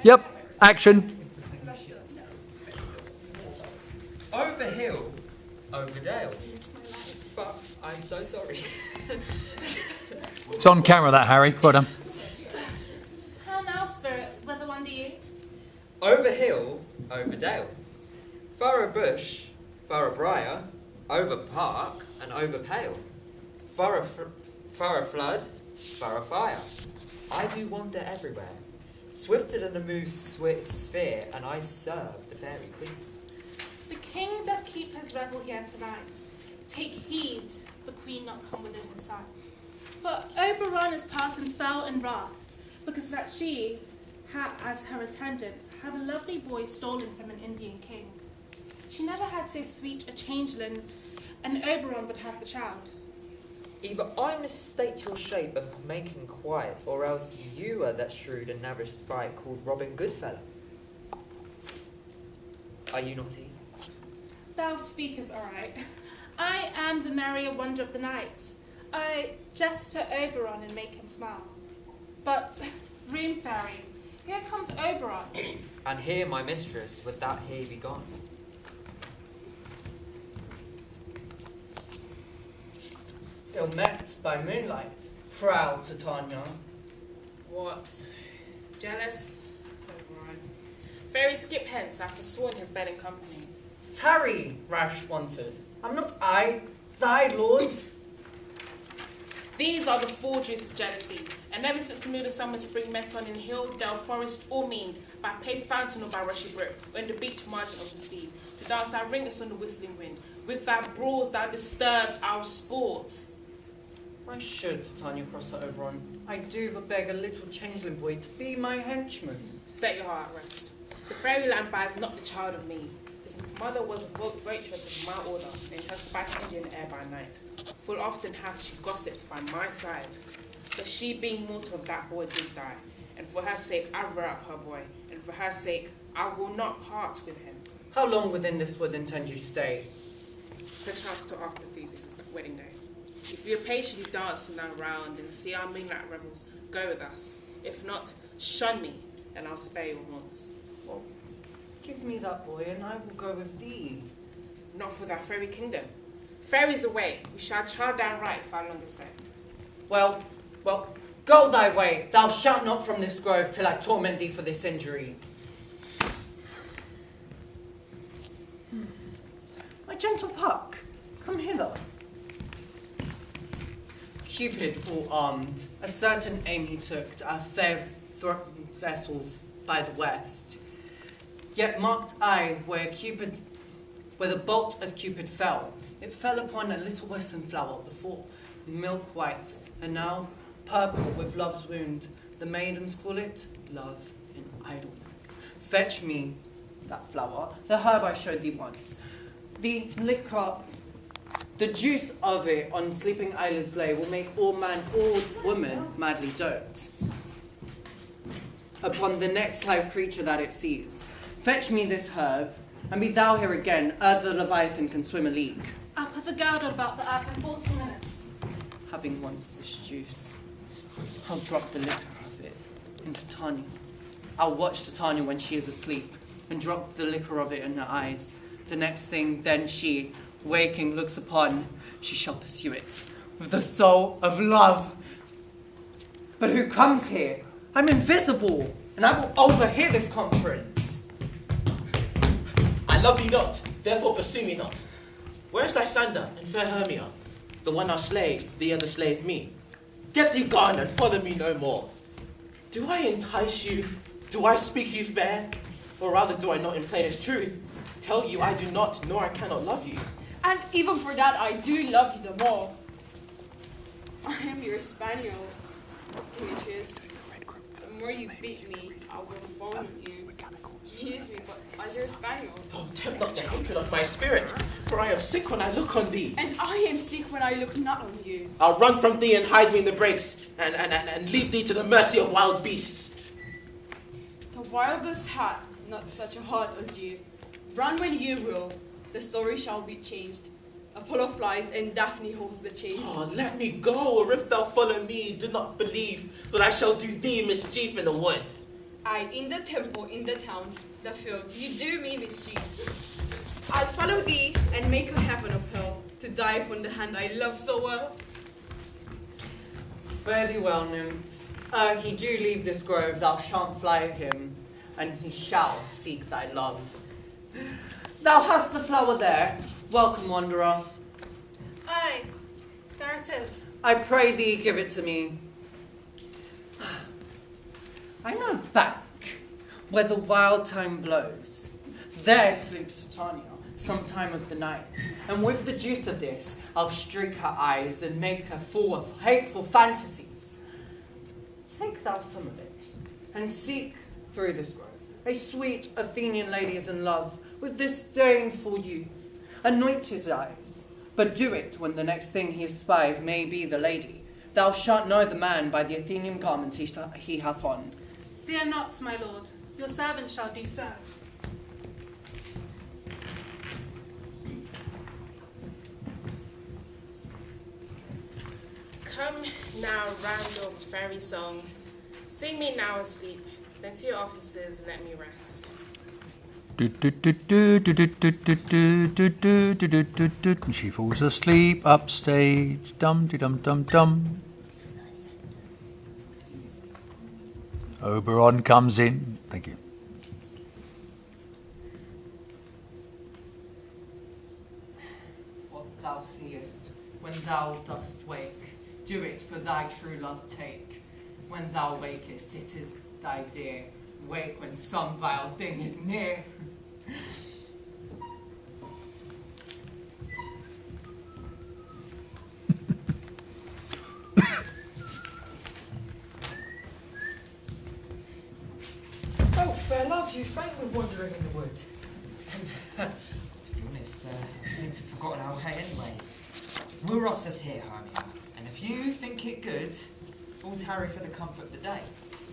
Yep, action. Over hill, over dale. Fuck, I'm so sorry. It's on camera, that, Harry. Well done. How now, spirit? Whether one do you? Over hill, over dale. Far a bush, far a briar, over park and over pale. Far a flood, far a fire. I do wander everywhere. Swifter than the move's sphere, and I serve the fairy queen. The king doth keep his revel here tonight. Take heed, the queen not come within his sight. For Oberon is passing fell in wrath, because that she, as her attendant, had a lovely boy stolen from an Indian king. She never had so sweet a changeling, and Oberon would have the child. Either I mistake your shape of making quiet, or else you are that shrewd and knavvish spy called Robin Goodfellow. Are you not he? Thou speakest aright. I am the merrier wonder of the night. I jest to Oberon and make him smile. But, Rune Fairy, here comes Oberon. And here my mistress, would that he be gone. Ill met by moonlight, proud Titania. What? Jealous? Oberon. Fairy skip hence, I forsworn his bed and company. Tarry, rash wanted. Am not I thy lord? These are the forgeries of jealousy, and ever since the mood of summer spring met on in hill, dale, forest, or mead, by paved fountain or by rushy brook, or in the beach margin of the sea, to dance thy ringlets on the whistling wind, with thy brawls thou disturbed our sport. Why should Titania cross her Oberon? I do but beg a little changeling boy to be my henchman. Set your heart at rest. The fairyland buys not the child of me. His mother was a votress of my order, and her spice Indian air by night. Full often hath she gossiped by my side. But she being mortal of that boy did die, and for her sake I rear up her boy, and for her sake I will not part with him. How long within this wood intend you stay? Perchance till after Theseus' wedding day. If you are patiently dancing around and see our moonlight revels, go with us. If not, shun me, and I'll spare your haunts. Well, give me that boy, and I will go with thee. Not for thy fairy kingdom. Fairies away, we shall chow down right if I longer say. Well, go thy way. Thou shalt not from this grove till I torment thee for this injury. My gentle Puck, come hither. Cupid, all armed, a certain aim he took to our fair vessel by the west. Yet marked I where the bolt of Cupid fell. It fell upon a little western flower before, milk white, and now purple with love's wound. The maidens call it love in idleness. Fetch me that flower, the herb I showed thee once. The liquor, the juice of it on sleeping eyelids lay will make all man, all woman madly dote upon the next live creature that it sees. Fetch me this herb, and be thou here again, ere the Leviathan can swim a league. I'll put a girdle about the earth in 40 minutes. Having once this juice, I'll drop the liquor of it into Titania. I'll watch Titania when she is asleep, and drop the liquor of it in her eyes. The next thing then she, waking, looks upon, she shall pursue it, with the soul of love. But who comes here? I'm invisible, and I will overhear this conference. I love thee not, therefore pursue me not. Where is Lysander and fair Hermia? The one I slay, the other slayeth me. Get thee gone and follow me no more. Do I entice you? Do I speak you fair? Or rather do I not in plainest truth tell you I do not, nor I cannot love you? And even for that, I do love you the more. I am your spaniel, Demetrius. The more you beat me, I will bone you. Use me but as your spaniel. Oh, tempt not the hatred of my spirit, for I am sick when I look on thee. And I am sick when I look not on you. I'll run from thee and hide me in the brakes, and leave thee to the mercy of wild beasts. The wildest hath not such a heart as you. Run when you will, the story shall be changed. Apollo flies and Daphne holds the chase. Oh, let me go, or if thou follow me, do not believe that I shall do thee mischief in the wood. I, in the temple, in the town, the field, you do me mischief. I'll follow thee and make a heaven of hell to die upon the hand I love so well. Fare thee well, nymph. He do leave this grove, thou shalt fly at him, and he shall seek thy love. Thou hast the flower there. Welcome, wanderer. Aye, there it is. I pray thee, give it to me. I know back where the wild time blows. There sleeps Titania, some time of the night, and with the juice of this, I'll streak her eyes and make her full of hateful fantasies. Take thou some of it, and seek through this grove. A sweet Athenian lady is in love with this disdainful youth. Anoint his eyes, but do it when the next thing he espies may be the lady. Thou shalt know the man by the Athenian garments he hath on. Fear not, my lord. Your servant shall do so. Come now, random fairy song. Sing me now asleep, then to your officers and let me rest. And she falls asleep upstage. Dum de dum dum dum. Oberon comes in. Thank you. What thou seest, when thou dost wake, do it for thy true love take. When thou wakest, it is thy dear. Wake when some vile thing is near. Oh, fair love, you faint with wandering in the wood. And, to be honest, I seem to have forgotten our way anyway. We'll rot this here, Hermia, and if you think it good, we'll tarry for the comfort of the day.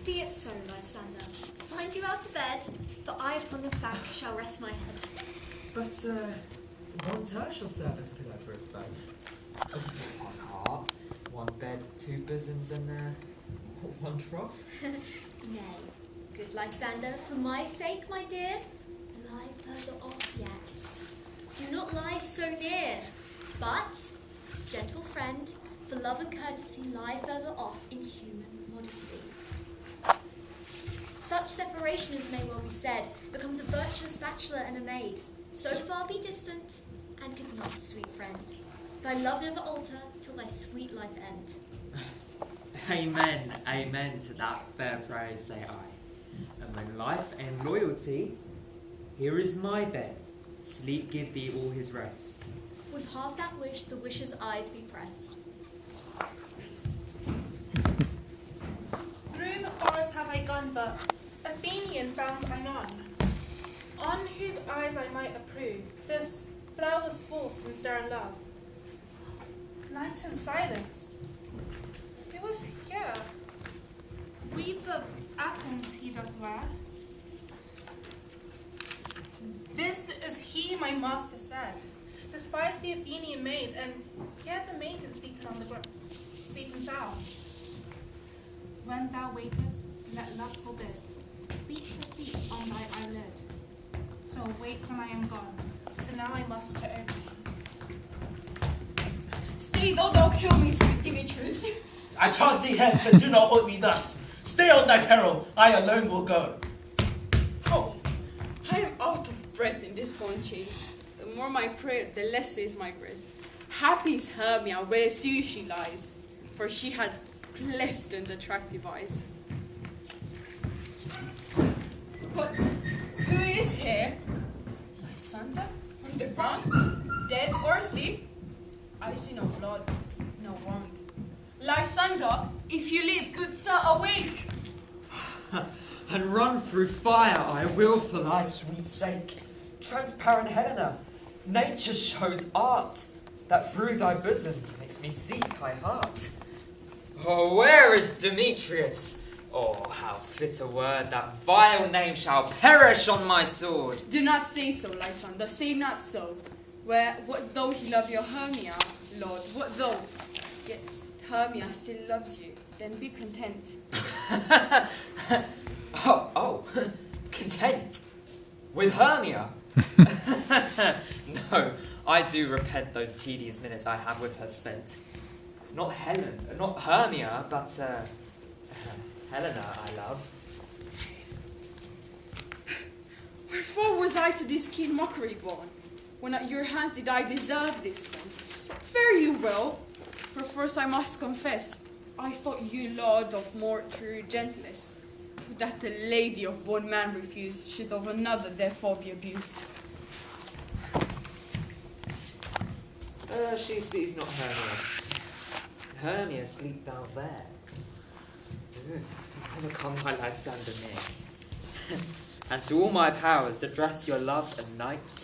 Be it so, Lysander. Find you out of bed, for I upon this bank shall rest my head. But, one turf shall serve as pillow for us both. One heart, one bed, two bosoms, and, one trough. Nay, good Lysander, for my sake, my dear, lie further off yet. Do not lie so near, but, gentle friend, for love and courtesy lie further off in human modesty. Such separation, as may well be said, becomes a virtuous bachelor and a maid. So far be distant, and good night, sweet friend. Thy love never alter till thy sweet life end. Amen, amen to that fair phrase, say I. And when life and loyalty, here is my bed, sleep give thee all his rest. With half that wish, the wisher's eyes be pressed. Through the forest have I gone, but Athenian found I none, on whose eyes I might approve this flower's false and stern love. Night and silence. Who was here? Weeds of Athens he doth wear. This is he my master said. Despise the Athenian maid, and hear the maiden sleeping on the ground, sleeping sound. When thou wakest, let love forbid. Sleep deceit on thy eyelid. So awake when I am gone, for now I must to open. Stay, though thou kill me, sweet Demetrius. I charge thee hence, and do not hold me thus. Stay on thy peril, I alone will go. Oh, I am out of breath in this phone chase. The more my prayer, the less is my breast. Happy is Hermia, where soon she lies, for she had blessed and attractive eyes. But who is here? Lysander? On the ground? Dead or asleep? I see no blood, no wound. Lysander, if you live, good sir, awake! And run through fire I will for thy sweet sake. Transparent Helena, nature shows art, that through thy bosom makes me seek thy heart. Oh, where is Demetrius? Oh, how fit a word, that vile name shall perish on my sword. Do not say so, Lysander, say not so. What though he love your Hermia, Lord, what though? Yet Hermia still loves you, then be content. Oh, With Hermia? No, I do repent those tedious minutes I have with her spent. Not Hermia, but Helena I love. Wherefore was I to this keen mockery born? When at your hands did I deserve this then? Fare you well, for first I must confess, I thought you lord of more true gentleness, that the lady of one man refused should of another therefore be abused. She sees not Hermia. Hermia sleep thou there. Never come my Lysander near. And to all my powers address your love and might,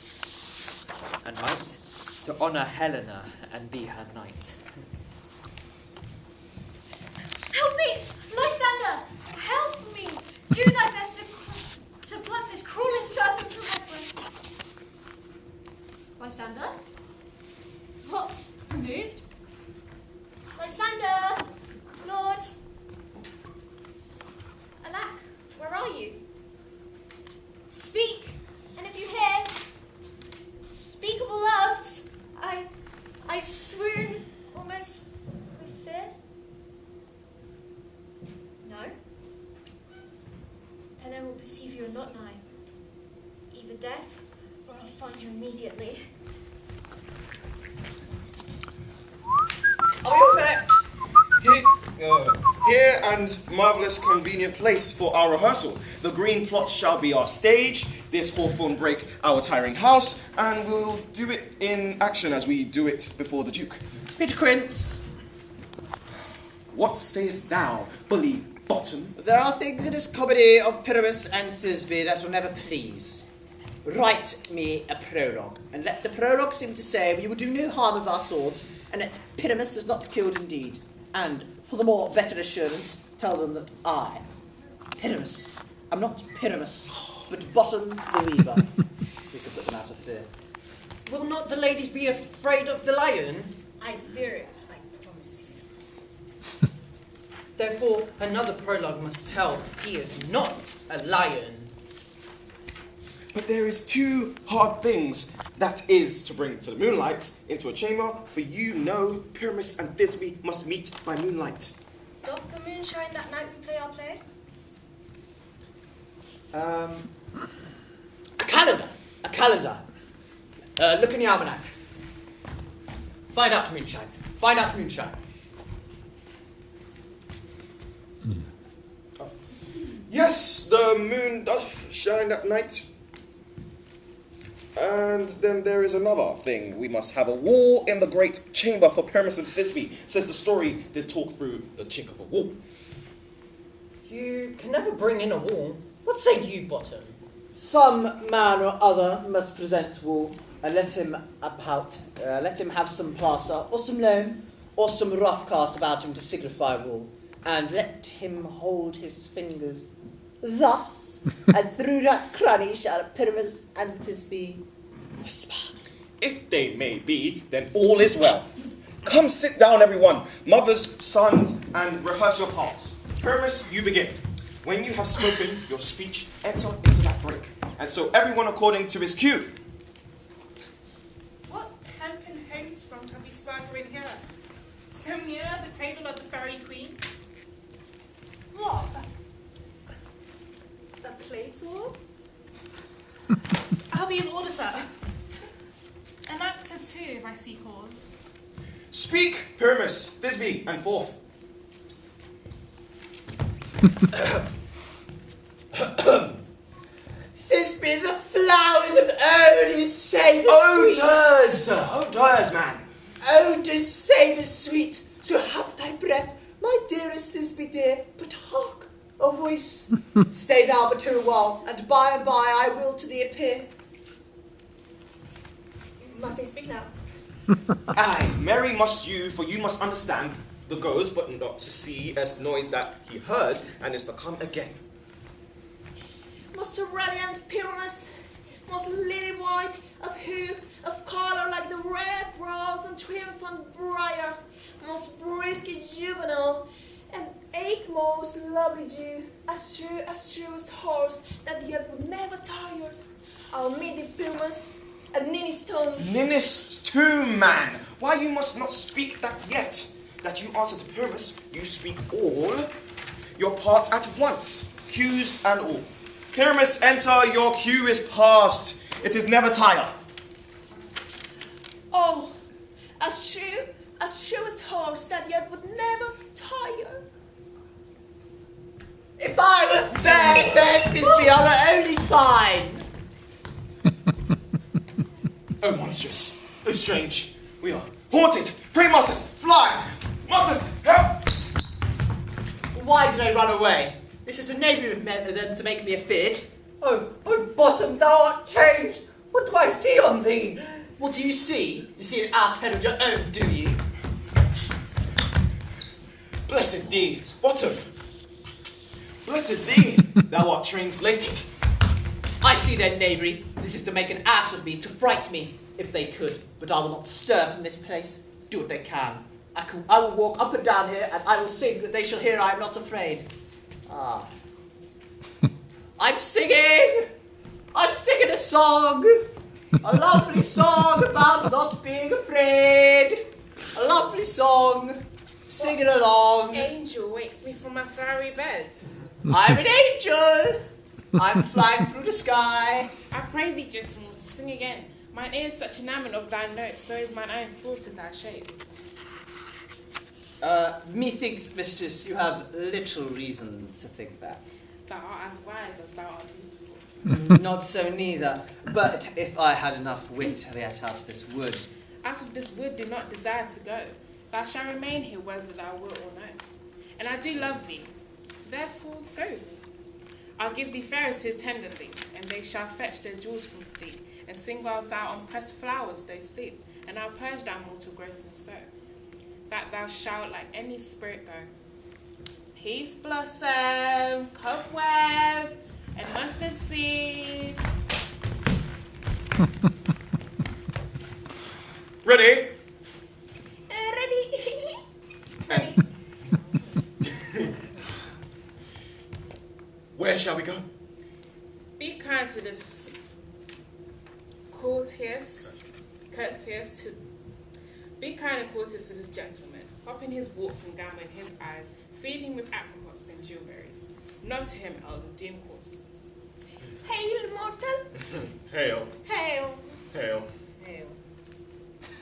to honour Helena and be her knight. Help me! Lysander! Help me! Do thy best to pluck this crawling serpent from my breast. Lysander? What? Removed? Lysander! Lord! Alack, where are you? Speak, and if you hear, speak of all loves. I swoon almost with fear. No? Then I will perceive you are not nigh. Either death, or I'll find you immediately. Are we met? Here and marvellous convenient place for our rehearsal. The green plot shall be our stage, this hawthorn brake our tiring house, and we'll do it in action as we do it before the Duke. Peter Quince. What sayest thou, bully bottom? There are things in this comedy of Pyramus and Thisbe that will never please. Write me a prologue, and let the prologue seem to say we will do no harm with our swords, and that Pyramus is not killed indeed. And, for the more better assurance, tell them that I, Pyramus, am not Pyramus, but Bottom the Weaver. Just to put them out of fear. Will not the ladies be afraid of the lion? I fear it, I promise you. Therefore, another prologue must tell he is not a lion. But there is two hard things, that is to bring to the moonlight into a chamber, for you know Pyramus and Thisbe must meet by moonlight. Doth the moon shine that night we play our play? A calendar. Look in the almanac. Find out moonshine. Find out moonshine. Yes, the moon doth shine at night. And then there is another thing. We must have a wall in the great chamber for Pyramus and Thisbe, says the story did talk through the chink of a wall. You can never bring in a wall. What say you, Bottom? Some man or other must present wool, and let him have some plaster, or some loam, or some rough cast about him to signify wool, and let him hold his fingers thus, and through that cranny shall Pyramus and Thisbe whisper. If they may be, then all is well. Come sit down, everyone, mothers, sons, and rehearse your parts. Pyramus, you begin. When you have spoken your speech, enter into that break. And so everyone according to his cue. What hempen homespun can be swaggering here? So near the cradle of the fairy queen? What? A play tour? I'll be an auditor. An actor too, if I see cause. Speak, Pyramus, Thisbe, and forth. Thisbe, the flowers of early savour sweet. Odors, man. Odours savour sweet, so have thy breath, my dearest Thisbe dear, but hark, a voice. Stay thou but here a while, and by I will to thee appear. Must I speak now? Aye, merry must you, for you must understand the goes, but not to see as noise that he heard, and is to come again. Most radiant Pyramus, most lily white of hue, of color like the red rose and triumphant briar, most brisk juvenile, and eight most lovely Jew, as true as horse that the earth would never tire. I'll meet the Pyramus at Ninny's tomb. Ninnis tomb, man. Why you must not speak that yet? That you answer to Pyramus, you speak all your parts at once, cues and all. Pyramus, enter, your cue is past. It is never tire. Oh, as true as horse that the earth would never tire. If I were fair Thisbe, I were only fine. Oh, monstrous. Oh, strange. We are haunted. Pray, masters, fly. Masters, help. Why did I run away? This is the knavery of men them to make me afeard. Oh, Bottom, thou art changed. What do I see on thee? What do you see? You see an ass head of your own, do you? Blessed thee, Bottom. Blessed thee, thou art translated. I see their knavery. This is to make an ass of me, to fright me, if they could. But I will not stir from this place. Do what they can. I will walk up and down here, and I will sing that they shall hear I am not afraid. Ah. I'm singing! I'm singing a song! A lovely song about not being afraid! A lovely song! Sing it along! Angel wakes me from my flowery bed. I'm an angel! I'm flying through the sky! I pray thee, gentleman, to sing again. Mine ear is such enamoured of thy notes, so is mine eye full to thy shape. Methinks, mistress, you have little reason to think that. Thou art as wise as thou art beautiful. Not so neither. But if I had enough wit to get out of this wood. Out of this wood do not desire to go. Thou shalt remain here whether thou wilt or no. And I do love thee, therefore go. I'll give thee fairies to attend thee, and they shall fetch their jewels from thee, and sing while thou on pressed flowers dost sleep, and I'll purge thy mortal grossness so, that thou shalt like any spirit go. Peace blossom, cobweb, and mustard seed. Ready? Ready? Where shall we go? Be kind to this courteous to be kind and courteous to this gentleman. Hop in his walks and gamble in his eyes. Feed him with apricots and jewelberries. Not to him, elder dim courses. Hail, mortal! Hail, Hail! hail. Hail.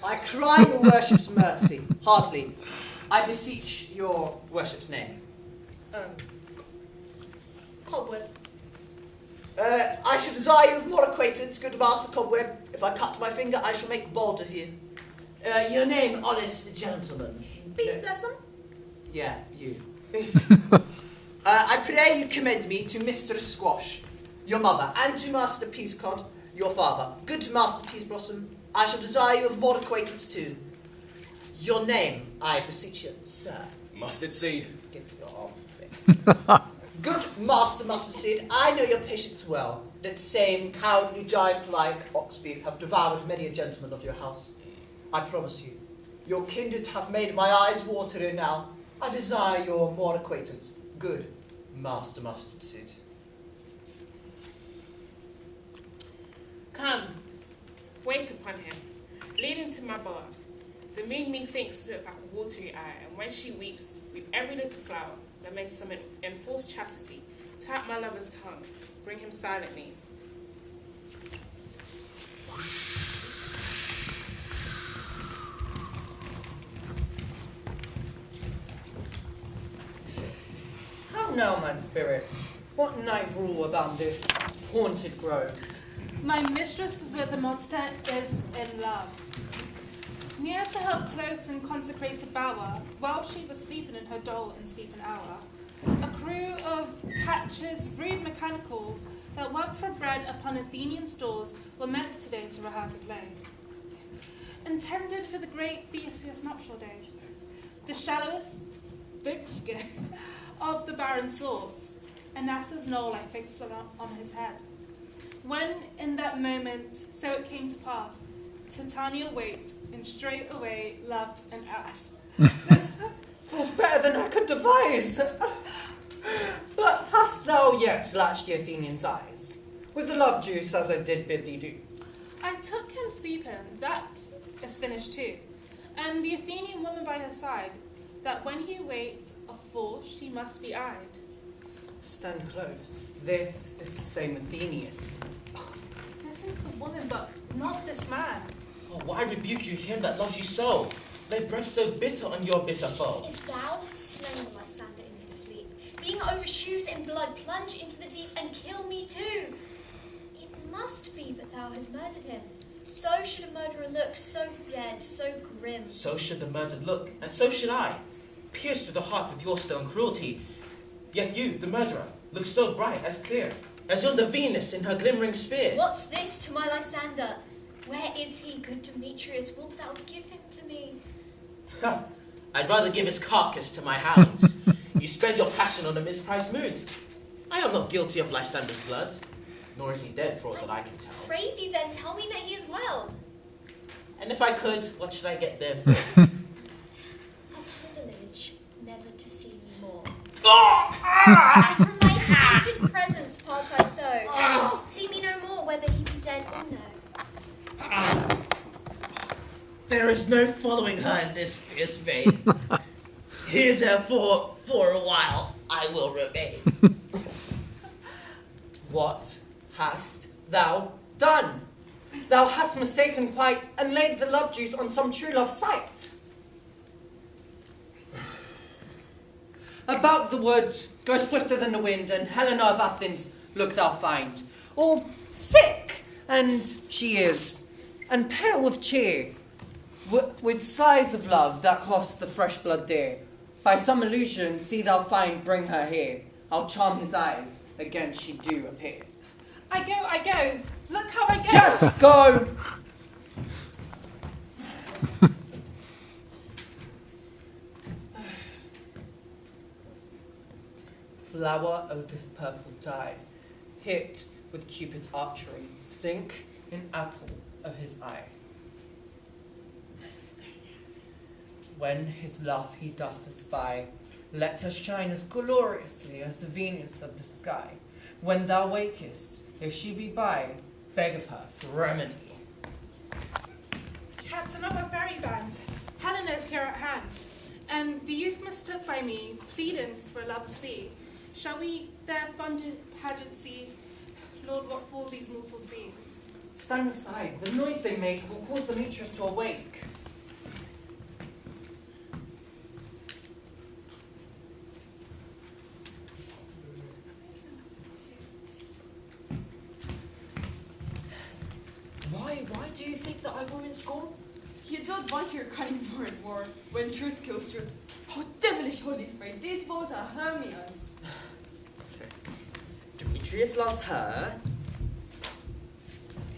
I cry your worship's mercy, heartily. I beseech your worship's name. Cobweb. I shall desire you of more acquaintance, good Master Cobweb. If I cut my finger, I shall make bald of you. Your name, honest gentleman. Peace blossom. Yeah, you. I pray you commend me to Mistress Squash, your mother, and to Master Peascod, your father. Good Master Peaseblossom, I shall desire you of more acquaintance too. Your name, I beseech you, sir. Mustard seed. Get your arm thing. Good Master Mustard Seed, I know your patience well. That same cowardly giant-like oxbeef have devoured many a gentleman of your house. I promise you, your kindred have made my eyes water in now. I desire your more acquaintance. Good Master Mustard Seed. Come, wait upon him. Lead him to my bower. The moon methinks look like a watery eye, and when she weeps, weep every little flower that makes some enforced chastity. Tap my lover's tongue, bring him silently. How now, my spirit? What night rule about this haunted grove? My mistress with the monster is in love. Near to her close and consecrated bower, while she was sleeping in her dull and sleeping hour, a crew of patches, rude mechanicals, that work for bread upon Athenian stores were met today to rehearse a play. Intended for the great Theseus nuptial day, the shallowest thick skin of the barren swords, and Nasa's knoll I fixed on his head. When in that moment, so it came to pass, Titania waked and straight away loved an ass. 'twas better than I could devise. But hast thou yet latched the Athenian's eyes, with the love juice as I did bid thee do? I took him sleeping, that is finished too, and the Athenian woman by her side, that when he waits a fool, she must be eyed. Stand close. This is the same Athenian. This is the woman, but not this man. Oh, why rebuke you him that loves you so? Lay breath so bitter on your bitter foe. If thou hast slain Lysander in his sleep, being over shoes in blood, plunge into the deep and kill me too. It must be that thou hast murdered him. So should a murderer look, so dead, so grim. So should the murdered look, and so should I, pierced to the heart with your stone cruelty. Yet you, the murderer, look so bright as clear, as yonder Venus in her glimmering sphere. What's this to my Lysander? Where is he, good Demetrius? Wilt thou give him to me? I'd rather give his carcass to my hounds. You spend your passion on a misprized mood. I am not guilty of Lysander's blood, nor is he dead for all that I can tell. Pray thee then, tell me that he is well. And if I could, what should I get there for? A privilege, never to see me more. And from my hated presence part I so. See me no more, whether he be dead or no. There is no following her in this fierce vein. Here, therefore, for a while, I will remain. What hast thou done? Thou hast mistaken quite, and laid the love juice on some true love's sight. About the wood, go swifter than the wind, and Helena of Athens look thou find. All sick, and she is, and pale with cheer, with sighs of love that cost the fresh blood dear. By some illusion, see thou find, bring her here. I'll charm his eyes, again she do appear. I go. Look how I go. Just go! Flower of this purple dye, hit with Cupid's archery, sink in apple of his eye. When his love he doth espy, let her shine as gloriously as the Venus of the sky. When thou wakest, if she be by, beg of her for remedy. Captain of a fairy band, Helena is here at hand, and the youth mistook by me, pleading for a lover's fee. Shall we their fundant pageant see? Lord, what fools these mortals be? Stand aside, the noise they make will cause Demetrius to awake. Why do you think that I will in scorn? You do advance your cunning more and more when truth kills truth. How devilish holy afraid these bows are Hermia's. Demetrius loves her.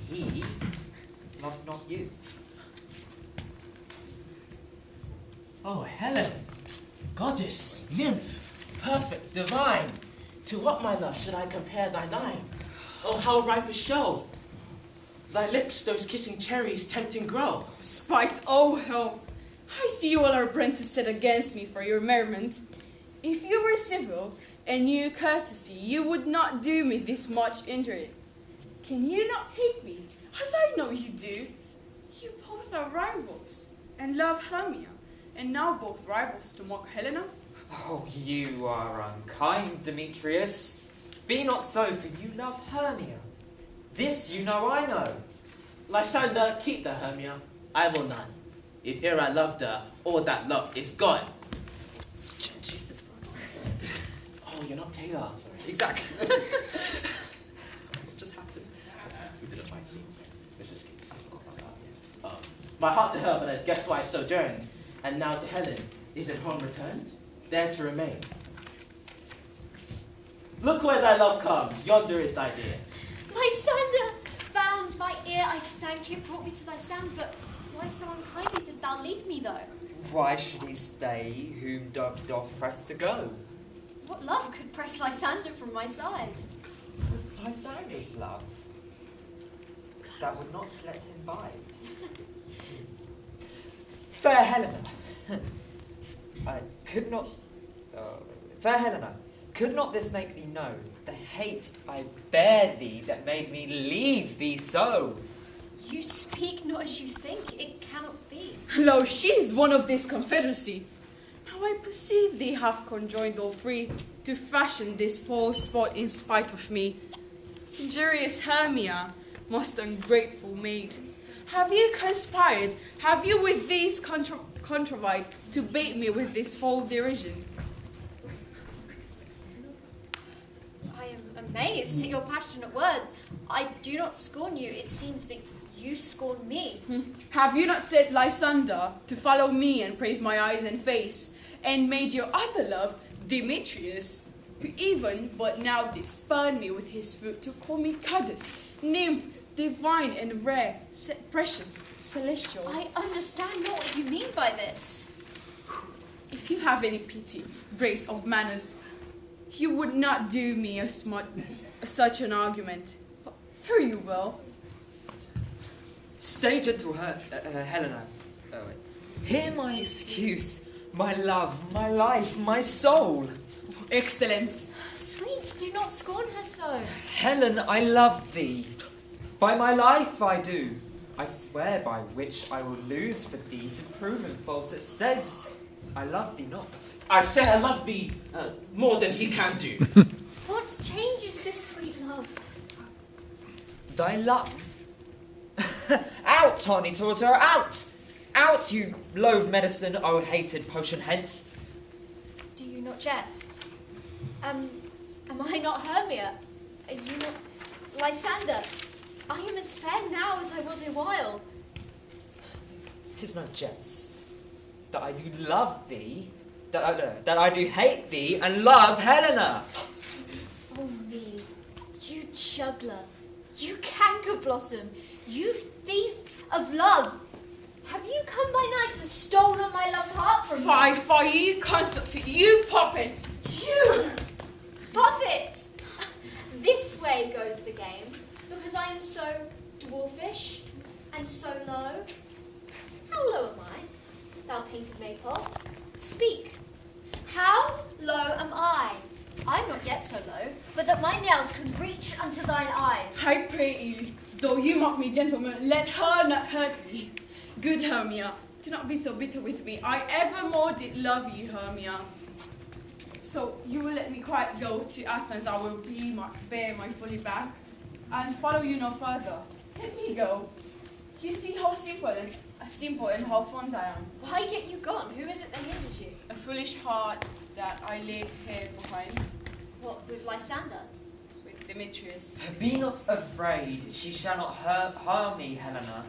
He loves not you. Oh, Helen, goddess, nymph, perfect, divine, to what, my love, should I compare thy line? Oh, how ripe a show! Thy lips, those kissing cherries, tempting grow. Spite, oh hell! I see you all are brent to set against me for your merriment. If you were civil and knew courtesy, you would not do me this much injury. Can you not hate me, as I know you do? You both are rivals, and love Hermia, and now both rivals to mock Helena. Oh, you are unkind, Demetrius. Be not so, for you love Hermia. This you know I know. Lysander, keep the Hermia, I will none. If ere I loved her, all that love is gone. Jesus Christ. Oh, you're not Taylor. Sorry. Exactly. What just happened? We did a fight scene, so Mrs. Kings. My heart to her, but as guest why I sojourned, and now to Helen, is it home returned? There to remain. Look where thy love comes, yonder is thy dear. Lysander, found my ear, I thank you, brought me to thy sound, but why so unkindly did thou leave me though? Why should he stay, whom doth press to go? What love could press Lysander from my side? Lysander's love, that would not let him bide. Fair Helena, could not, fair Helena, could not this make thee know the hate I bear thee that made me leave thee so? You speak not as you think, it cannot be. Lo, she is one of this confederacy. Now I perceive they have conjoined all three to fashion this false spot in spite of me. Injurious Hermia, most ungrateful maid, have you conspired, have you with these contrived to bait me with this false derision? I am amazed at your passionate words. I do not scorn you, it seems that you scorn me. Have you not said Lysander to follow me and praise my eyes and face, and made your other love, Demetrius, who even but now did spurn me with his foot to call me goddess, nymph, divine and rare, precious, celestial? I understand not what you mean by this. If you have any pity, grace of manners, you would not do me such an argument. But fare you well. Stay, gentle Helena. Hear my excuse, my love, my life, my soul. Excellent. Sweet, do not scorn her so. Helen, I love thee. By my life I do. I swear by which I will lose for thee to prove him false that says I love thee not. I say I love thee more than he can do. What changes this sweet love? Thy love. Out, Tawny Tortor, out! Out, you loathe medicine, O hated potion, hence. Do you not jest? Am I not Hermia? Are you not Lysander? I am as fair now as I was a while. 'Tis no jest that I do love thee, that I do hate thee and love Helena. Oh me, you juggler, you canker blossom, you thief of love. Have you come by night and stolen my love's heart from me? Fie, you cunt, you puppet, you! Puppet! This way goes the game, because I am so dwarfish and so low. How low am I, thou painted maypole? Speak. How low am I? I'm not yet so low, but that my nails can reach unto thine eyes. I pray you, though you mock me, gentlemen, let her not hurt me. Good Hermia, do not be so bitter with me. I evermore did love you, Hermia. So you will let me quite go to Athens. I will bear my fully back and follow you no further. Let me go. You see how simple and how fond I am. Why get you gone? Who is it that hinders you? A foolish heart that I leave here behind What, with Lysander? with Demetrius. Be not afraid, she shall not harm me, Helena.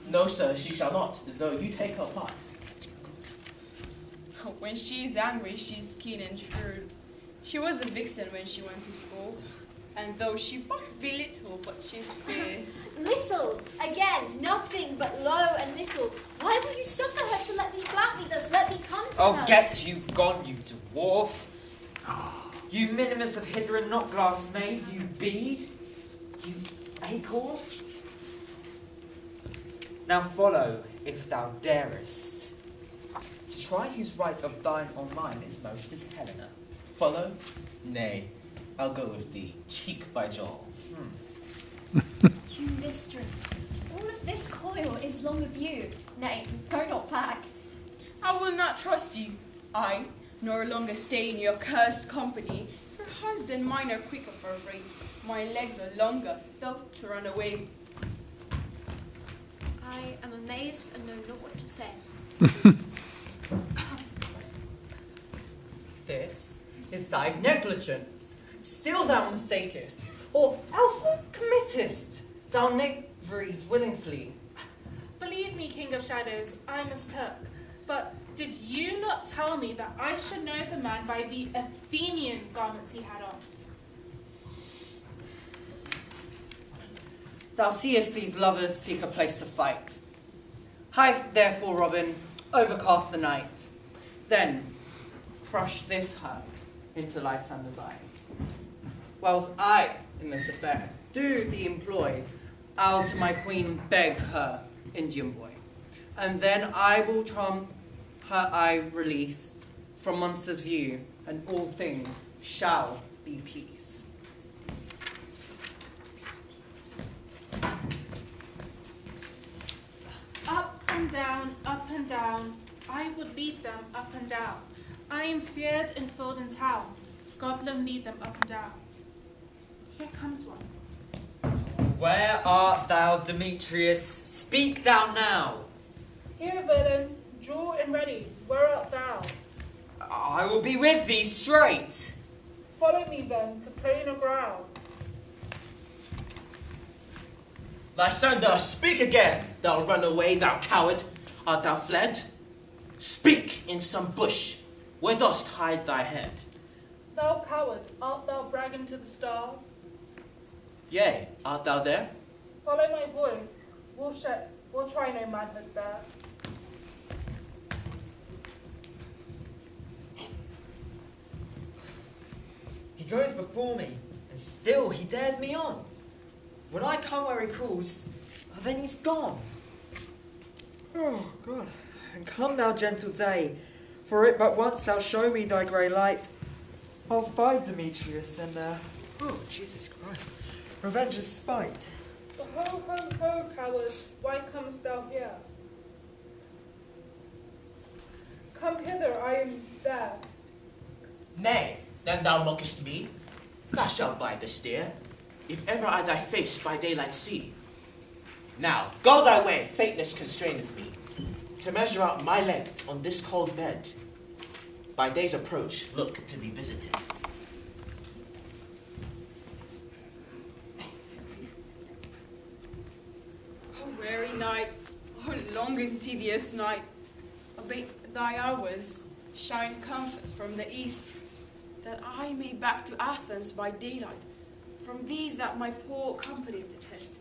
No, sir, she shall not, though you take her part. When she is angry, she is keen and shrewd. She was a vixen when she went to school, and though she might be little, but she's fierce. Little! Again, nothing but low and little. Why will you suffer her to let me flout me thus? Let me come to her. Oh, get you gone, you dwarf. You minimus of Hydra and not glass maid, you bead. You acorn. Now follow, if thou darest. To try whose right of thine or mine is most is Helena. Follow? Nay, I'll go with thee, cheek by jowl. You mistress, all of this coil is long of you. Nay, go not back. I will not trust you. I nor longer stay in your cursed company. Your hands and mine are quicker for a fray. My legs are longer, though to run away. I am amazed and know not what to say. This is thy negligence. Still thou mistakest, or else committest thou knaveries willingly. Believe me, King of Shadows, I mistook. But did you not tell me that I should know the man by the Athenian garments he had on? Thou seest these lovers seek a place to fight. Hide therefore, Robin, overcast the night. Then crush this herb into Lysander's eyes. Whilst I, in this affair, do the employ, I'll to my queen beg her Indian boy. And then I will charm her eye release from monsters' view, and all things shall be peace. Up and down, I would lead them up and down. I am feared in field and town. Goblin lead them up and down. Here comes one. Where art thou, Demetrius? Speak thou now. Here, villain, draw and ready. Where art thou? I will be with thee straight. Follow me then to plain or ground. Lysander, speak again. Thou run away, thou coward. Art thou fled? Speak in some bush. Where dost hide thy head? Thou coward, art thou bragging to the stars? Yea, art thou there? Follow my voice. We'll try no manhood there. He goes before me, and still he dares me on. When I come where he calls, then he's gone. Oh, God. And come, thou gentle day, for it but once thou show me thy grey light, I'll find Demetrius and, oh, Jesus Christ, revenge is spite. Ho, ho, ho, coward, why comest thou here? Come hither, I am there. Nay, then thou mockest me. Thou shalt bide the steer, if ever I thy face by daylight see. Now, go thy way, fateness constraineth me, to measure out my length on this cold bed. By day's approach, look to be visited. O weary night, O long and tedious night, abate thy hours, shine comforts from the east, that I may back to Athens by daylight, from these that my poor company detest.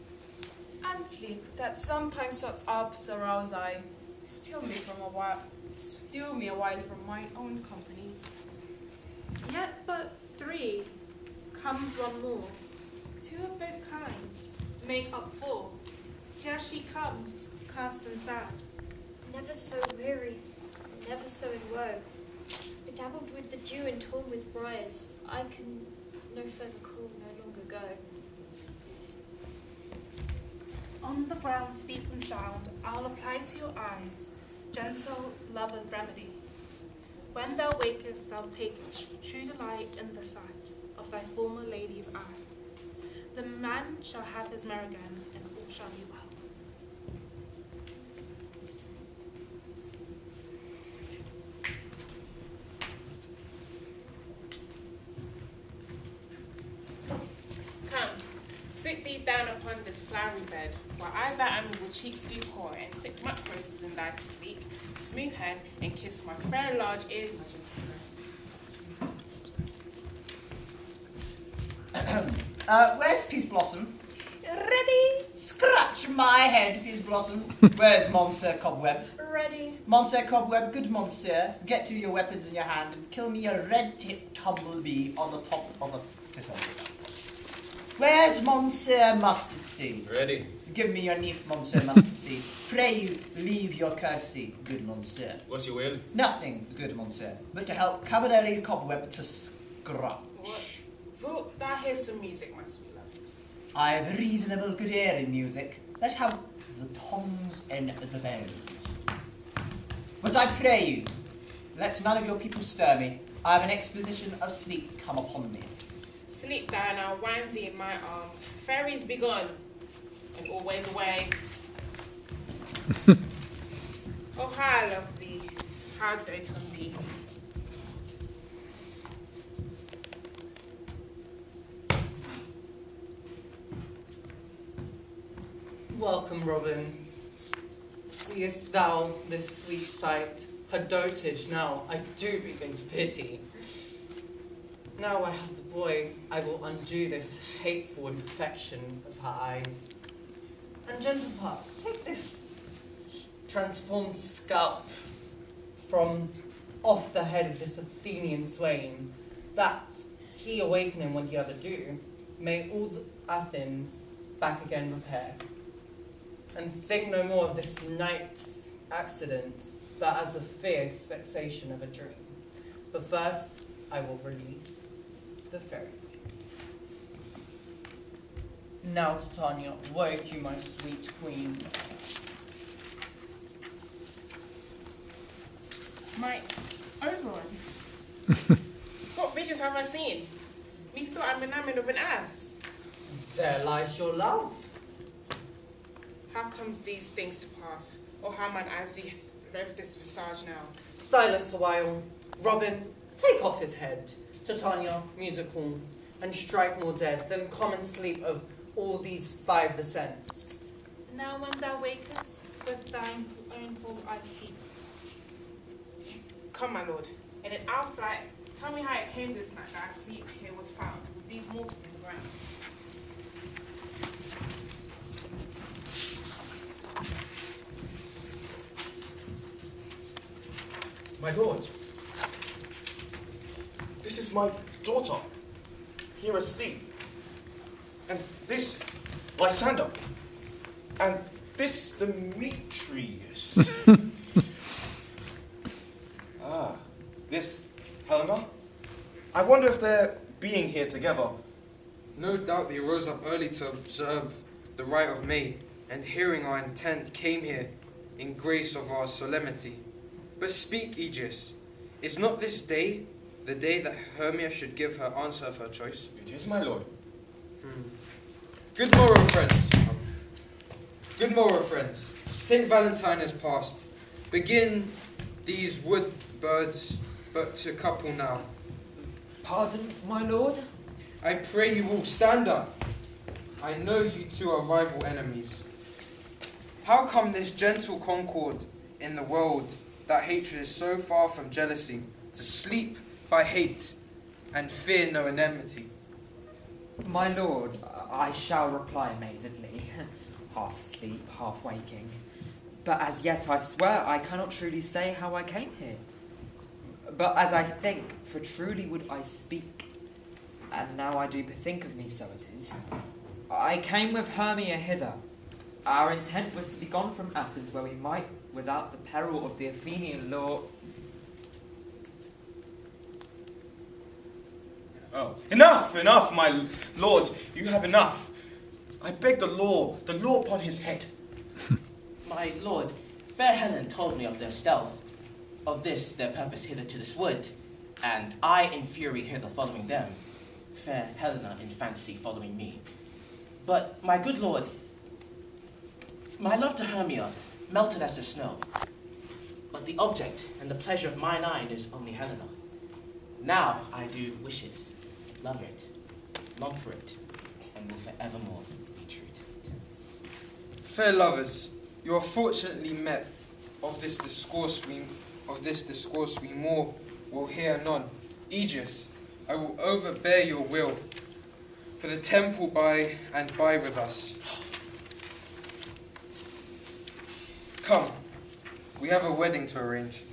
And sleep that sometimes shuts up, so rouse I, steal me a while from mine own company. Yet but three, comes one more. Two of both kinds, make up four. Here she comes, cast and sad. Never so weary, never so in woe. Bedabbled with the dew and torn with briars, I can no further call, no longer go. On the ground steep and sound, I'll apply to your eye, gentle love and remedy. When thou wakest, thou takest true delight in the sight of thy former lady's eye. The man shall have his mare again, and all shall be well. Come, sit thee down upon this flowery bed, while I thy amiable cheeks do pour, and stick much graces in thy sleek, smooth head, and kiss my fair large ears, my gentle. Where's Peace Blossom? Ready? Scratch my head, Peace Blossom. Where's Monsieur Cobweb? Ready. Monsieur Cobweb, good Monsieur, get to your weapons in your hand and kill me a red-tipped humblebee on the top of a thistle. Where's Monsieur Mustard Seed? Ready. Give me your knife, Monsieur Mustard Seed. Pray you leave your courtesy, good Monsieur. What's your will? Nothing, good Monsieur, but to help Cavalier Cobweb to scratch. What? Wilt thou hear some music, my sweet love? I have reasonable good ear in music. Let's have the tongs and the bells. But I pray you, let none of your people stir me. I have an exposition of sleep come upon me. Sleep thou, and I'll wind thee in my arms. Fairies be gone, and always away. Oh, how I love thee, how dote on thee. Welcome, Robin. Seest thou this sweet sight? Her dotage now I do begin to pity. Now I have the boy, I will undo this hateful imperfection of her eyes. And gentle Puck, take this transformed scalp from off the head of this Athenian swain, that he awakening when the other do, may all the Athens back again repair. And think no more of this night's accident, but as a fierce vexation of a dream. But first, I will release the fairy. Now, Titania, wake you, my sweet queen. My Oberon. What visions have I seen? Methought I'm enamoured of an ass. There lies your love. How come these things to pass? Or how mine eyes do loathe this visage now? Silence a while. Robin, take off his head. Titania, musical, and strike more dead than common sleep of all these 5 descents. Now when thou wakest, with thine own full eyes peep. Come, my lord, in an hour flight, tell me how it came this night that I sleep here was found, with these mortals in the ground. My lord, this is my daughter, here asleep. And this, Lysander. And this, Demetrius. This, Helena. I wonder if they're being here together. No doubt they rose up early to observe the rite of May, and hearing our intent came here in grace of our solemnity. But speak, Aegis, is not this day the day that Hermia should give her answer of her choice? It is, my lord. Good morrow, friends. Good morrow, friends. St. Valentine is past. Begin these wood birds but to couple now. Pardon, my lord? I pray you all stand up. I know you two are rival enemies. How come this gentle concord in the world that hatred is so far from jealousy, to sleep by hate and fear no enmity? My lord, I shall reply amazedly, half asleep, half waking. But as yet I swear I cannot truly say how I came here. But as I think, for truly would I speak, and now I do bethink of me, so it is. I came with Hermia hither. Our intent was to be gone from Athens, where we might, without the peril of the Athenian law... Oh, enough, my lord, you have enough. I beg the law upon his head. My lord, fair Helen told me of their stealth, of this their purpose hither to this wood, and I in fury hither following them, fair Helena in fancy following me. But, my good lord, my love to Hermia melted as the snow, but the object and the pleasure of mine eye is only Helena. Now I do wish it, love it, long for it, and will forevermore be true to it. Fair lovers, you are fortunately met of this discourse we more will hear anon. Aegis, I will overbear your will, for the temple by and by with us. Come, we have a wedding to arrange.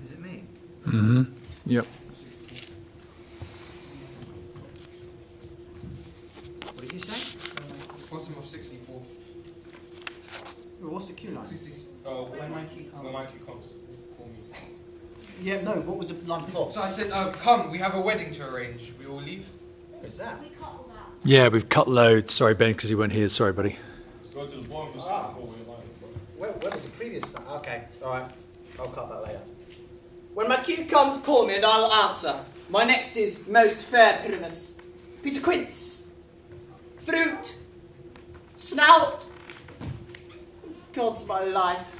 Is it me? Mm-hmm. Yep. What did you say? Bottom of 64. What's the queue line? When my key comes. When my cue comes, call me. Yeah, no, what was the line before? So I said, come, we have a wedding to arrange. We all leave? What's that? We cut all that. Yeah, we've cut loads. Sorry, Ben, because you weren't here. Sorry, buddy. Go to the bottom of 64 when you're lying. Where was the previous one? Okay, alright. I'll cut that later. When my cue comes, call me and I'll answer. My next is most fair Pyramus. Peter Quince. Fruit. Snout. God's my life.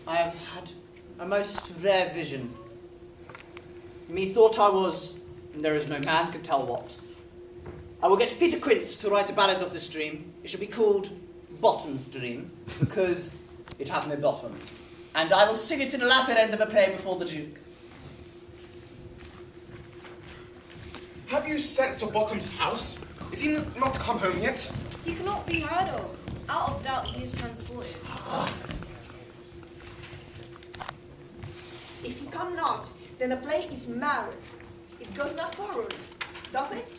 I have had a most rare vision. Methought I was, and there is no man can tell what. I will get Peter Quince to write a ballad of this dream. It shall be called Bottom's Dream, because it hath no bottom. And I will sing it in the latter end of a play before the Duke. Have you sent to Bottom's house? Is he not come home yet? He cannot be heard of. Out of doubt he is transported. If he come not, then the play is marred. If goes not forward, doth it?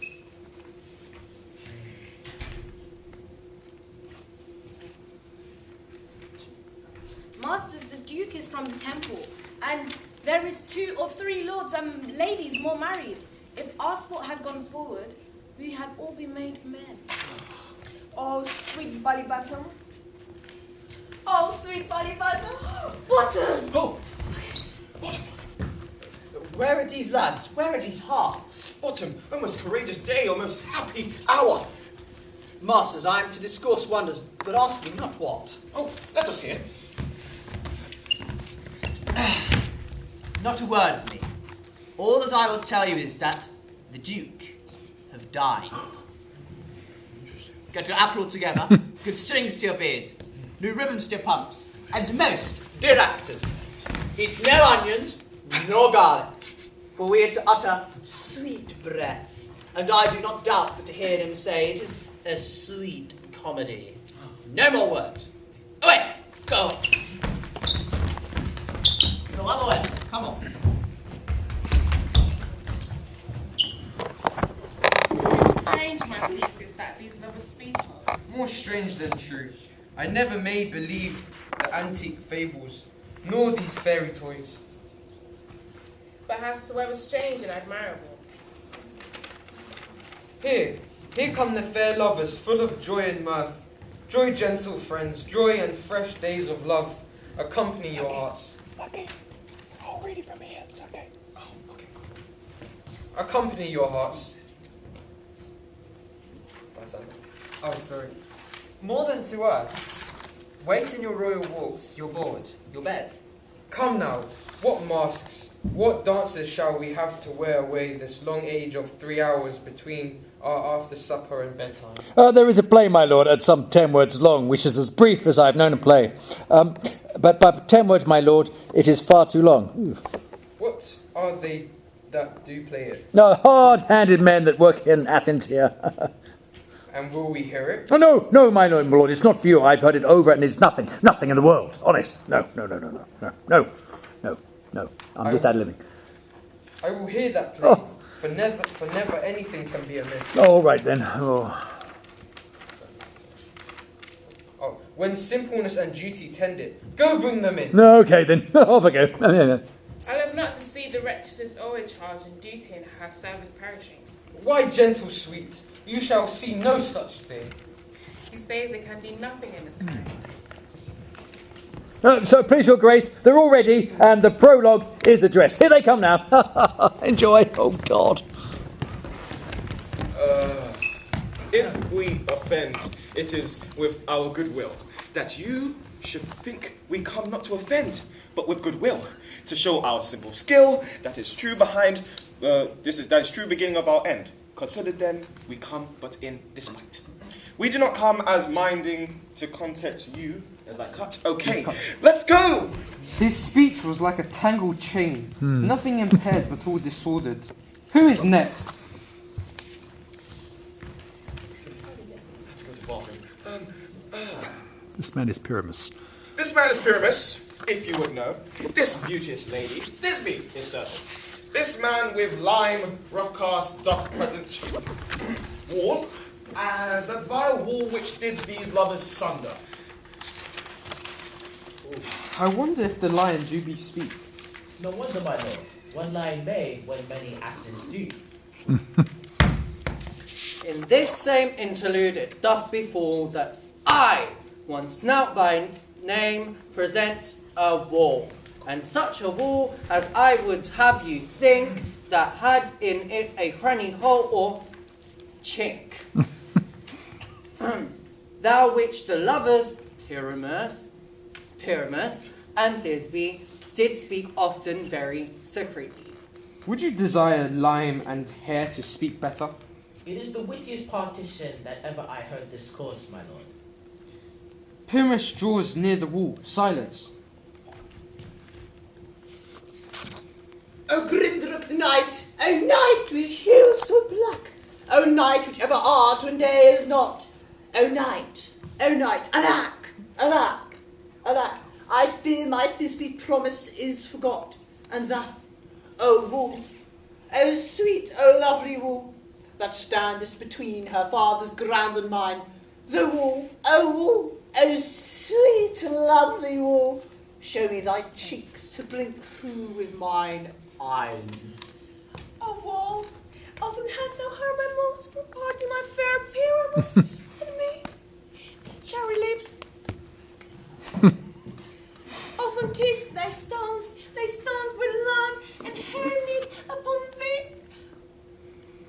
Masters, the Duke is from the temple, and there is 2 or 3 lords and ladies more married. If our sport had gone forward, we had all been made men. Oh, sweet Bally Bottom. Oh, sweet Bally Bottom. Bottom! Oh! Where are these lads? Where are these hearts? Bottom, O most courageous day, O most happy hour. Masters, I am to discourse wonders, but ask me not what. Oh, let us hear. Not a word of me. All that I will tell you is that the Duke have died. Get your applaud together, good strings to your beard, new ribbons to your pumps, and most, dear actors, eat no onions, nor garlic, for we are to utter sweet breath, and I do not doubt but to hear him say it is a sweet comedy. No more words. Away! Go! No other way. Come on. It's strange, my thesis, that these lovers speak of. More strange than true. I never may believe the antique fables, nor these fairy toys. But howsoever strange and admirable. Here come the fair lovers, full of joy and mirth. Joy, gentle friends, joy and fresh days of love. Accompany your hearts. Okay. I'll read it from here. It's okay. Oh, okay, Accompany your hearts. Oh, sorry. More than to us. Wait in your royal walks, your board, your bed. Come now, what masks, what dances shall we have to wear away this long age of 3 hours between our after supper and bedtime? There is a play, my lord, at some 10 words long, which is as brief as I've known a play. But by 10 words, my lord, it is far too long. What are they that do play it? No, hard-handed men that work in Athens here. And will we hear it? Oh, no, my lord, it's not for you. I've heard it over and it's nothing in the world. Honest. No. I'm just ad-libbing. I will hear that play, for never anything can be amiss. All right, then. Oh, when simpleness and duty tend it, go bring them in. no, okay, then. Off I go. I love not to see the wretches always charged in duty and her service perishing. Why, gentle sweet, you shall see no such thing. These days they can do nothing in this kind. So, please, your grace, they're all ready, and the prologue is addressed. Here they come now. Enjoy. Oh, God. If we offend, it is with our goodwill, that you should think we come not to offend, but with goodwill, to show our simple skill, that is true behind, that is true beginning of our end. Consider then, we come but in despite. We do not come as minding to content you, as I cut. Okay, let's go! His speech was like a tangled chain, nothing impaired but all disordered. Who is next? This man is Pyramus. This man is Pyramus, if you would know. This beauteous lady, Thisbe, is certain. This man with lime, rough cast, doth present wall, and that vile wall which did these lovers sunder. I wonder if the lion do be speak. No wonder, my lord. One lion may when many asses do. In this same interlude it doth befall that I, one snout by name, present a wall, and such a wall as I would have you think that had in it a cranny hole or chink. Thou which the lovers, Pyramus, and Thisbe, did speak often very secretly. Would you desire lime and hair to speak better? It is the wittiest partition that ever I heard discourse, my lord. Pyramus draws near the wall. Silence. O Grindruk knight, O knight with heels so black, O knight which ever art when day is not, O knight, alack, alack, alack, I fear my Thisbe promise is forgot, and thou, O O sweet, O lovely wall, that standest between her father's ground and mine. The wall, O sweet, lovely wall, show me thy cheeks to blink through with mine eyes. O wall, often hast thou heard my moans for parting my fair Pyramus and me, cherry lips. Often kiss thy stones with love and hair knit upon thee.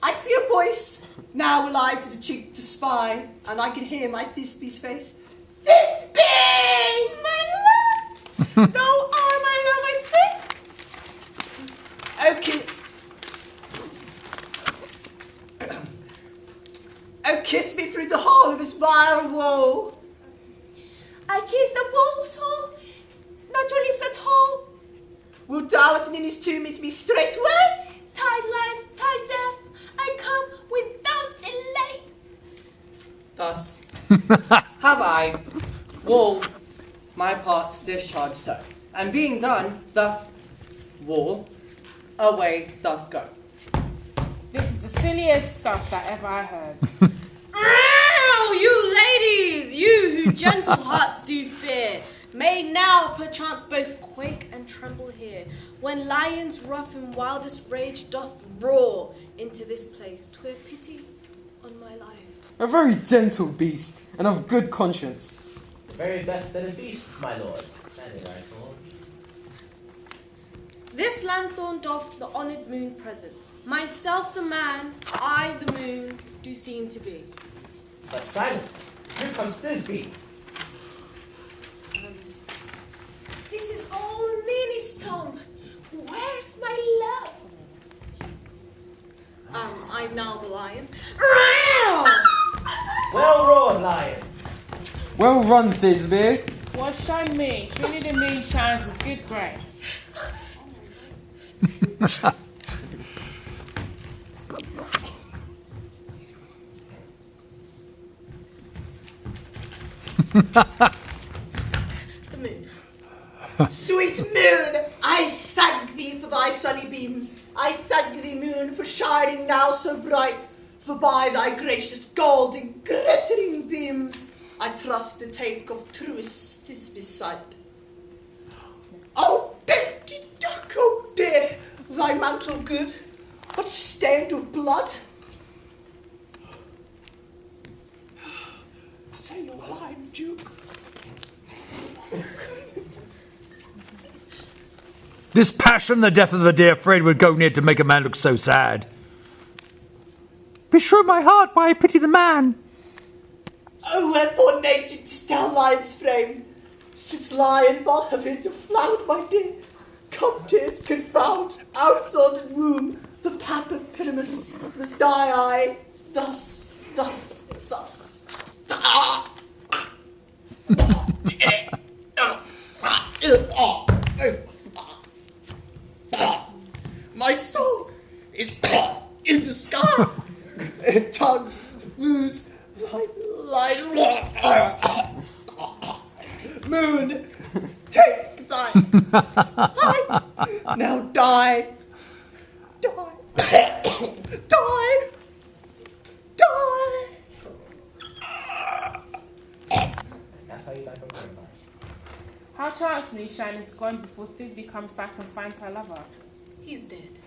I see a voice, now will I to the cheek to spy, and I can hear my Thisbe's face. Thisbe, my love, thou art my love, I think. Oh, kiss me through the hole of this vile wall. I kiss the wall's hole, not your lips at all. Wilt thou at Ninny's tomb meet me straightway? Tide life, tide death, I come without delay. Thus have I, wall, my part discharged so, and being done, thus, wall, away doth go. This is the silliest stuff that ever I heard. Ow, you ladies, you who gentle hearts do fear, may now perchance both quake and tremble here, when lions rough in wildest rage doth roar into this place. 'Twere pity on my life. A very gentle beast, and of good conscience. The very best that a beast, my lord. That is right, lord. This lanthorn doth the honoured moon present. Myself the man, I the moon, do seem to be. But silence. Here comes Thisbe. This is all Ninny's tomb. Where's my love? I'm now the lion. Well roared, lion. Well run, Thisbe. What shine me? Surely the moon shines with good grace. The moon. Sweet moon, I thank thee for thy sunny beams. I thank thee, moon, for shining now so bright. For by thy gracious golden glittering beams, I trust to take of truest Thisbe's sight. Oh, dainty duck, oh dear, thy mantle good, but stained with blood. Say no lie, Duke. This passion, the death of the dear Fred, would go near to make a man look so sad. Beshrew my heart, why I pity the man. Oh, wherefore nature didst thou lion's frame? Since lion thou have hid to flout, my dear. Come, tears, confound, outsolded womb, the pap of Pyramus, thus die I, thus. My soul is in the sky. Tongue, lose light. Moon, take thy light. Now die. That's how you die from coronavirus. How chancely Shine is gone before Thisbe comes back and finds her lover. He's dead.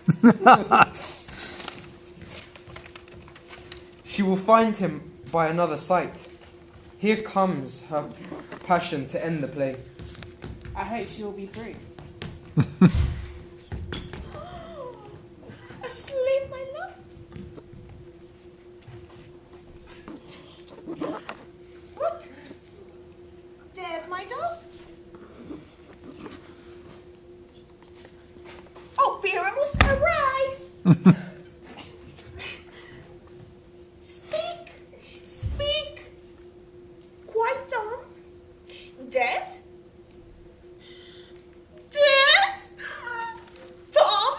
She will find him by another sight. Here comes her passion to end the play. I hope she will be brief. Asleep, my love. What? Dead, my dove? Oh, Pyramus, arise! Speak! Quite dumb? Dead? Dead? Tom?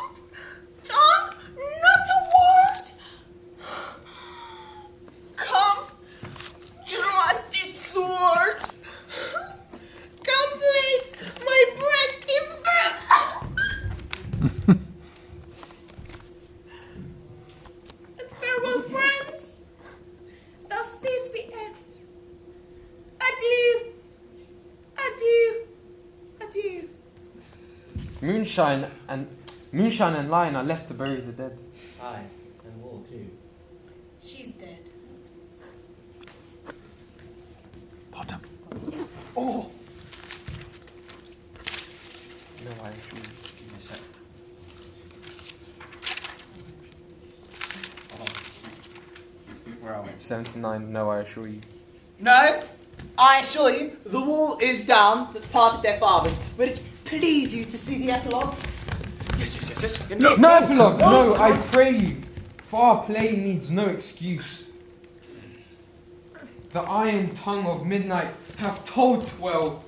Not a word! Come, trusty sword! Come, blade my breast in burn! Moonshine and Lion are left to bury the dead. Aye, and Wall too. She's dead. Bottom. Oh! No, I assure you. Give me a sec. Where are we? 79, no, I assure you. No, I assure you, the wall is down. That's part of their fathers. Would it please you to see the epilogue? Yes. No, epilogue, no, I pray you. For our play needs no excuse. The iron tongue of midnight hath told 12.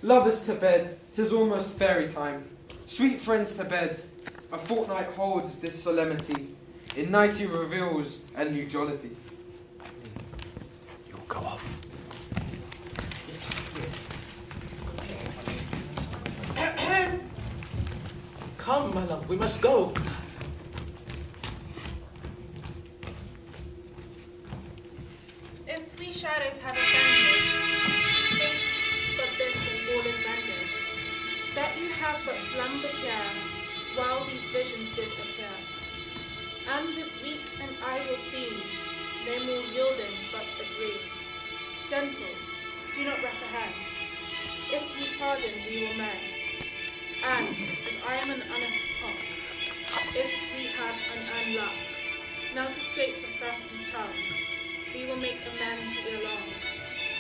Lovers to bed, 'tis almost fairy time. Sweet friends to bed, a fortnight holds this solemnity. In night he reveals a new jollity. You'll go off. Come, my love, we must go. If we shadows have offended, think but this and all is mended, that you have but slumbered here, while these visions did appear. And this weak and idle theme, no more yielding but a dream. Gentles, do not reprehend. If ye pardon, we will mend. And, as I am an honest cock, if we have an unluck, now to state the serpent's tongue, we will make amends ere long,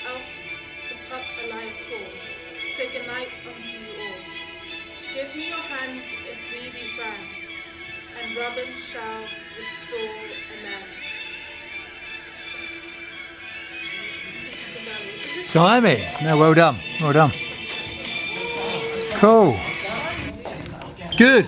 else the puck a liar call. So good night unto you all. Give me your hands if we be friends, and Robin shall restore amends. Blimey. No, well done. Well done. Cool. Good.